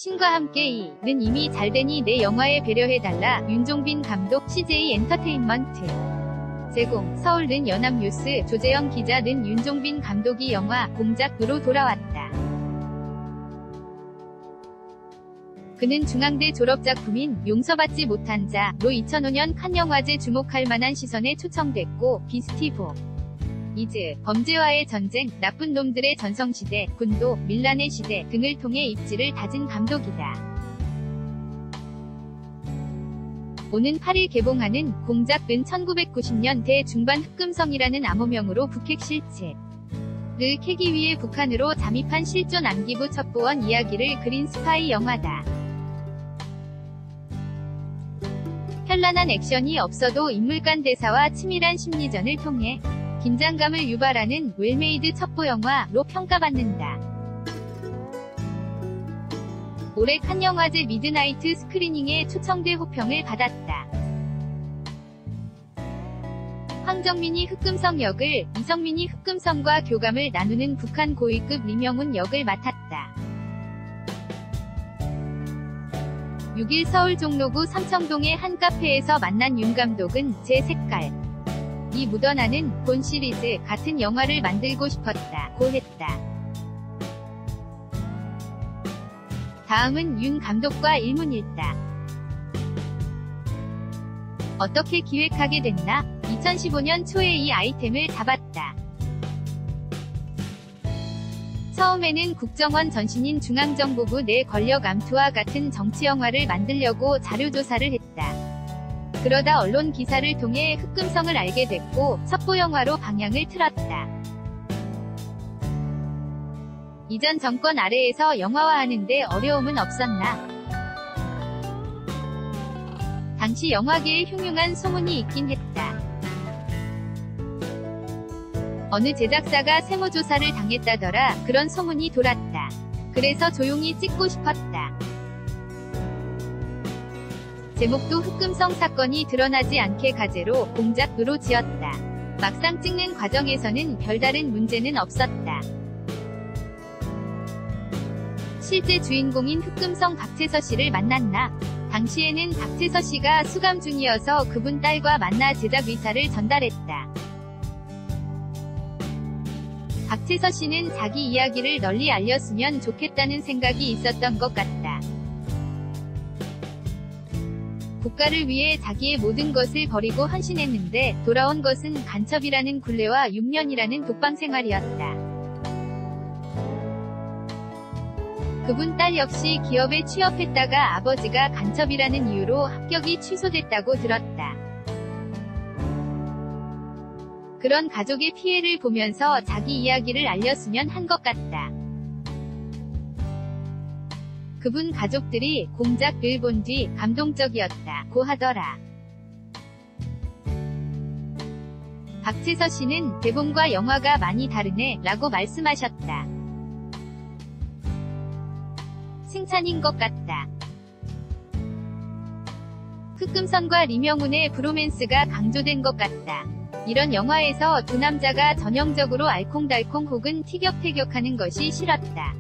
신과 함께 이는 이미 잘되니 내 영화에 배려해달라. 윤종빈 감독. CJ 엔터테인먼트 제공. 서울는 연합뉴스. 조재영 기자는 윤종빈 감독이 영화 공작으로 돌아왔다. 그는 중앙대 졸업작품인 용서받지 못한 자로 2005년 칸 영화제 주목할 만한 시선에 초청됐고, 비스티보 이즈, 범죄와의 전쟁, 나쁜 놈들의 전성시대, 군도, 밀란의 시대 등을 통해 입지를 다진 감독이다. 오는 8일 개봉하는 공작은 1990년대 중반 흑금성이라는 암호명으로 북핵 실체를 캐기 위해 북한으로 잠입한 실존 안기부 첩보원 이야기를 그린 스파이 영화다. 현란한 액션이 없어도 인물 간 대사와 치밀한 심리전을 통해 긴장감을 유발하는 웰메이드 첩보 영화로 평가받는다. 올해 칸 영화제 미드나이트 스크리닝에 초청돼 호평을 받았다. 황정민이 흑금성 역을, 이성민이 흑금성과 교감을 나누는 북한 고위급 리명훈 역을 맡았다. 6일 서울 종로구 삼청동의 한 카페에서 만난 윤 감독은 제 색깔 이 묻어나는 본 시리즈 같은 영화를 만들고 싶었다 고 했다. 다음은 윤 감독과 일문일다. 어떻게 기획하게 됐나? 2015년 초에 이 아이템을 잡았다. 처음에는 국정원 전신인 중앙정보부 내 권력 암투와 같은 정치 영화를 만들려고 자료조사를 했다. 그러다 언론 기사를 통해 흑금성을 알게 됐고 첩보 영화로 방향을 틀었다. 이전 정권 아래에서 영화화하는데 어려움은 없었나? 당시 영화계에 흉흉한 소문이 있긴 했다. 어느 제작사가 세무조사를 당했다더라. 그런 소문이 돌았다. 그래서 조용히 찍고 싶었다. 제목도 흑금성 사건이 드러나지 않게 가제로 공작으로 지었다. 막상 찍는 과정에서는 별다른 문제는 없었다. 실제 주인공인 흑금성 박채서 씨를 만났나? 당시에는 박채서 씨가 수감 중이어서 그분 딸과 만나 제작 의사를 전달했다. 박채서 씨는 자기 이야기를 널리 알렸으면 좋겠다는 생각이 있었던 것 같다. 국가를 위해 자기의 모든 것을 버리고 헌신했는데 돌아온 것은 간첩이라는 굴레와 6년이라는 독방 생활이었다. 그분 딸 역시 기업에 취업했다가 아버지가 간첩이라는 이유로 합격이 취소됐다고 들었다. 그런 가족의 피해를 보면서 자기 이야기를 알렸으면 한 것 같다. 그분 가족들이 공작을 본 뒤 감동적이었다 고 하더라. 박채서 씨는 대본과 영화가 많이 다르네 라고 말씀하셨다. 칭찬인 것 같다. 흑금성과 리명훈의 브로맨스가 강조된 것 같다. 이런 영화에서 두 남자가 전형적으로 알콩달콩 혹은 티격태격하는 것이 싫었다.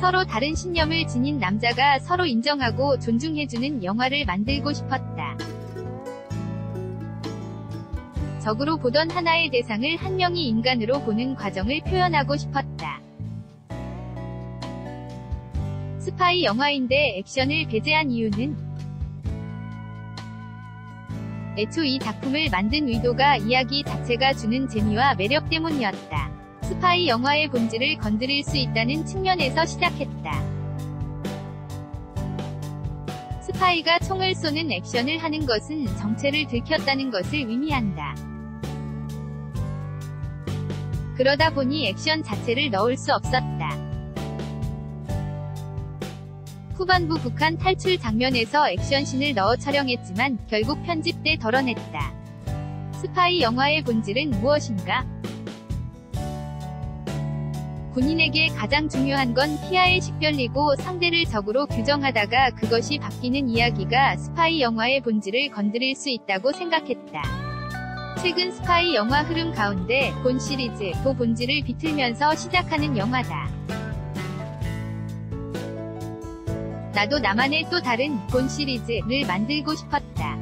서로 다른 신념을 지닌 남자가 서로 인정하고 존중해주는 영화를 만들고 싶었다. 적으로 보던 하나의 대상을 한 명이 인간으로 보는 과정을 표현하고 싶었다. 스파이 영화인데 액션을 배제한 이유는? 애초 이 작품을 만든 의도가 이야기 자체가 주는 재미와 매력 때문이었다. 스파이 영화의 본질을 건드릴 수 있다는 측면에서 시작했다. 스파이가 총을 쏘는 액션을 하는 것은 정체를 들켰다는 것을 의미한다. 그러다 보니 액션 자체를 넣을 수 없었다. 후반부 북한 탈출 장면에서 액션씬을 넣어 촬영했지만 결국 편집 때 덜어냈다. 스파이 영화의 본질은 무엇인가? 군인에게 가장 중요한 건 피하의 식별리고 상대를 적으로 규정하다가 그것이 바뀌는 이야기가 스파이 영화의 본질을 건드릴 수 있다고 생각했다. 최근 스파이 영화 흐름 가운데 본 시리즈, 도 본질을 비틀면서 시작하는 영화다. 나도 나만의 또 다른 본 시리즈를 만들고 싶었다.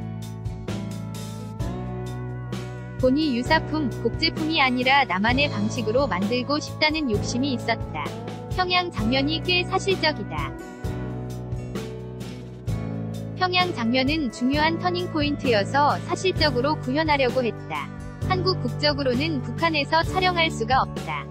본이 유사품, 복제품이 아니라 나만의 방식으로 만들고 싶다는 욕심이 있었다. 평양 장면이 꽤 사실적이다. 평양 장면은 중요한 터닝포인트여서 사실적으로 구현하려고 했다. 한국 국적으로는 북한에서 촬영할 수가 없다.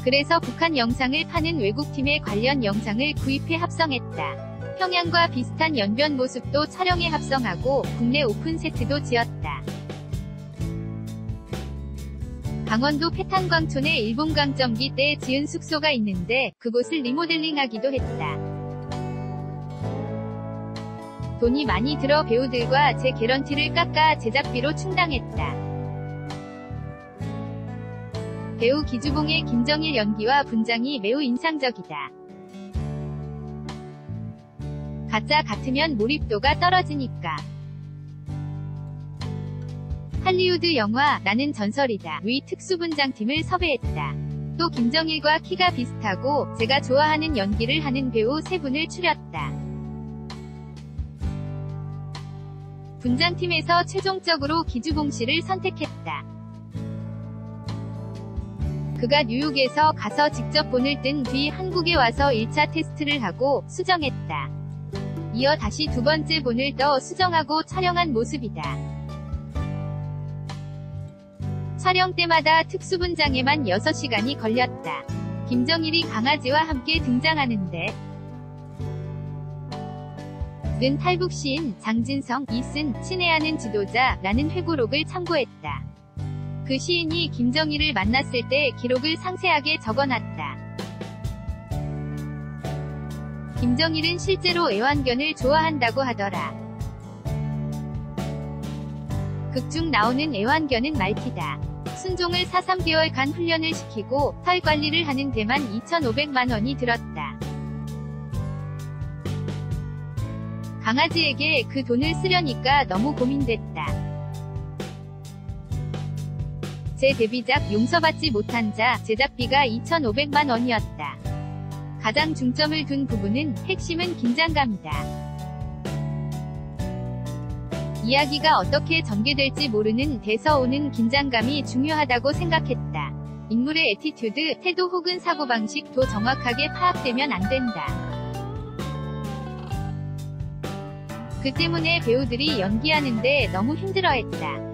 그래서 북한 영상을 파는 외국팀의 관련 영상을 구입해 합성했다. 평양과 비슷한 연변 모습도 촬영에 합성하고 국내 오픈 세트도 지었다. 강원도 패탄광촌에 일본 강점기 때 지은 숙소가 있는데 그곳을 리모델링하기도 했다. 돈이 많이 들어 배우들과 제 개런티를 깎아 제작비로 충당했다. 배우 기주봉의 김정일 연기와 분장이 매우 인상적이다. 가짜 같으면 몰입도가 떨어지니까. 할리우드 영화 나는 전설이다 의 특수분장팀을 섭외했다. 또 김정일과 키가 비슷하고 제가 좋아하는 연기를 하는 배우 3분을 추렸다. 분장팀에서 최종적으로 기주봉 씨를 선택했다. 그가 뉴욕에서 가서 직접 본을 뜬 뒤 한국에 와서 1차 테스트를 하고 수정했다. 이어 다시 2번째 본을 떠 수정하고 촬영한 모습이다. 촬영 때마다 특수분장에만 6시간이 걸렸다. 김정일이 강아지와 함께 등장하는데 는 탈북 시인 장진성이 쓴 친애하는 지도자라는 회고록을 참고했다. 그 시인이 김정일을 만났을 때 기록을 상세하게 적어놨다. 김정일은 실제로 애완견을 좋아한다고 하더라. 극 중 나오는 애완견은 말티다. 순종을 3개월간 훈련을 시키고 털 관리를 하는 데만 2,500만 원이 들었다. 강아지에게 그 돈을 쓰려니까 너무 고민됐다. 제 데뷔작 용서받지 못한 자 제작비가 2,500만 원이었다. 가장 중점을 둔 부분은 핵심은 긴장감이다. 이야기가 어떻게 전개될지 모르는 데서 오는 긴장감이 중요하다고 생각했다. 인물의 애티튜드, 태도 혹은 사고방식도 정확하게 파악되면 안 된다. 그 때문에 배우들이 연기하는데 너무 힘들어했다.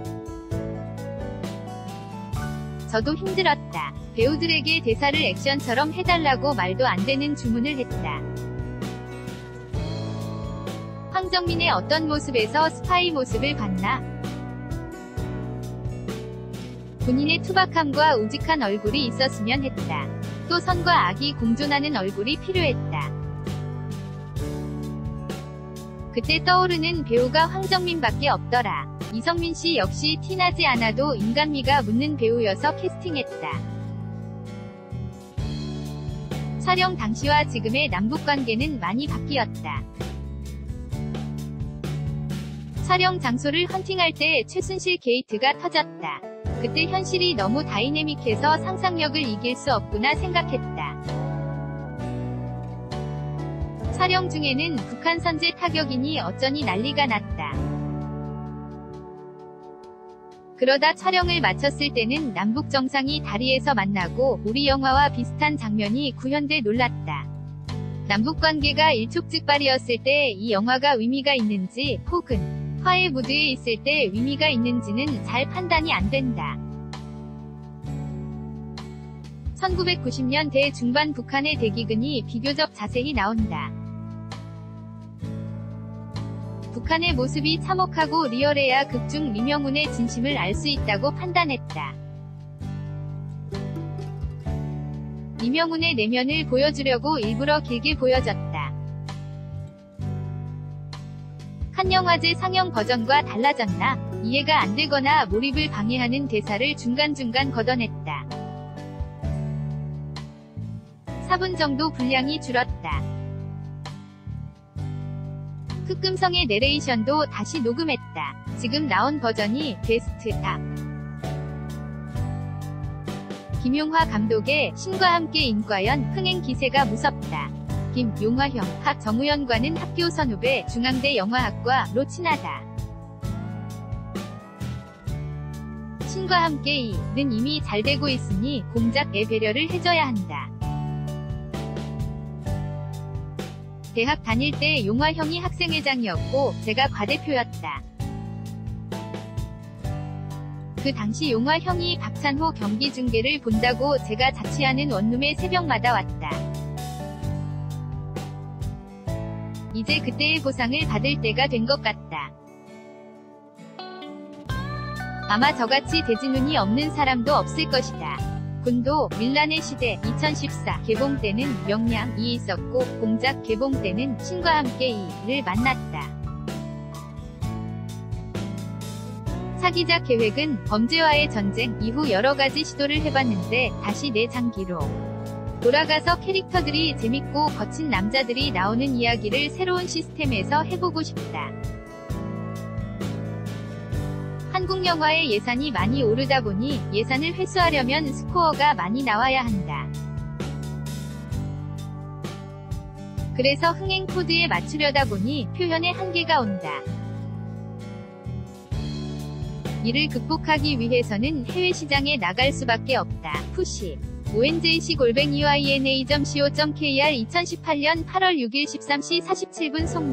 저도 힘들었다. 배우들에게 대사를 액션처럼 해달라고 말도 안 되는 주문을 했다. 황정민의 어떤 모습에서 스파이 모습을 봤나? 본인의 투박함과 우직한 얼굴이 있었으면 했다. 또 선과 악이 공존하는 얼굴이 필요했다. 그때 떠오르는 배우가 황정민밖에 없더라. 이성민 씨 역시 티나지 않아도 인간미가 묻는 배우여서 캐스팅했다. 촬영 당시와 지금의 남북관계는 많이 바뀌었다. 촬영 장소를 헌팅할 때 최순실 게이트가 터졌다. 그때 현실이 너무 다이내믹해서 상상력을 이길 수 없구나 생각했다. 촬영 중에는 북한 선제 타격이니 어쩌니 난리가 났다. 그러다 촬영을 마쳤을 때는 남북 정상이 다리에서 만나고 우리 영화와 비슷한 장면이 구현돼 놀랐다. 남북관계가 일촉즉발이었을 때 이 영화가 의미가 있는지 혹은 화해 무드에 있을 때 의미가 있는지는 잘 판단이 안 된다. 1990년대 중반 북한의 대기근이 비교적 자세히 나온다. 북한의 모습이 참혹하고 리얼해야 극중 리명훈의 진심을 알 수 있다고 판단했다. 리명훈의 내면을 보여주려고 일부러 길게 보여졌다. 칸 영화제 상영 버전과 달라졌나? 이해가 안 되거나 몰입을 방해하는 대사를 중간중간 걷어냈다. 4분 정도 분량이 줄었다. 흑금성의 내레이션도 다시 녹음했다. 지금 나온 버전이 베스트다. 김용화 감독의 신과 함께 인과연, 흥행 기세가 무섭다. 김용화형, 학 정우현과는 학교 선후배, 중앙대 영화학과로 친하다. 신과 함께 이는 이미 잘 되고 있으니 공작에 배려를 해줘야 한다. 대학 다닐 때 용화형이 학생회장이었고 제가 과대표였다. 그 당시 용화형이 박찬호 경기 중계를 본다고 제가 자취하는 원룸에 새벽마다 왔다. 이제 그때의 보상을 받을 때가 된 것 같다. 아마 저같이 대지눈이 없는 사람도 없을 것이다. 군도 밀란의 시대 2014 개봉 때는 명량이 있었고 공작 개봉 때는 신과 함께 이를 만났다. 차기작 계획은 범죄와의 전쟁 이후 여러가지 시도를 해봤는데 다시 내 장기로 돌아가서 캐릭터들이 재밌고 거친 남자들이 나오는 이야기를 새로운 시스템에서 해보고 싶다. 한국 영화의 예산이 많이 오르다 보니 예산을 회수하려면 스코어가 많이 나와야 한다. 그래서 흥행 코드에 맞추려다 보니 표현에 한계가 온다. 이를 극복하기 위해서는 해외 시장에 나갈 수밖에 없다. 푸시 onjc@yna.co.kr 2018년 8월 6일 13시 47분 송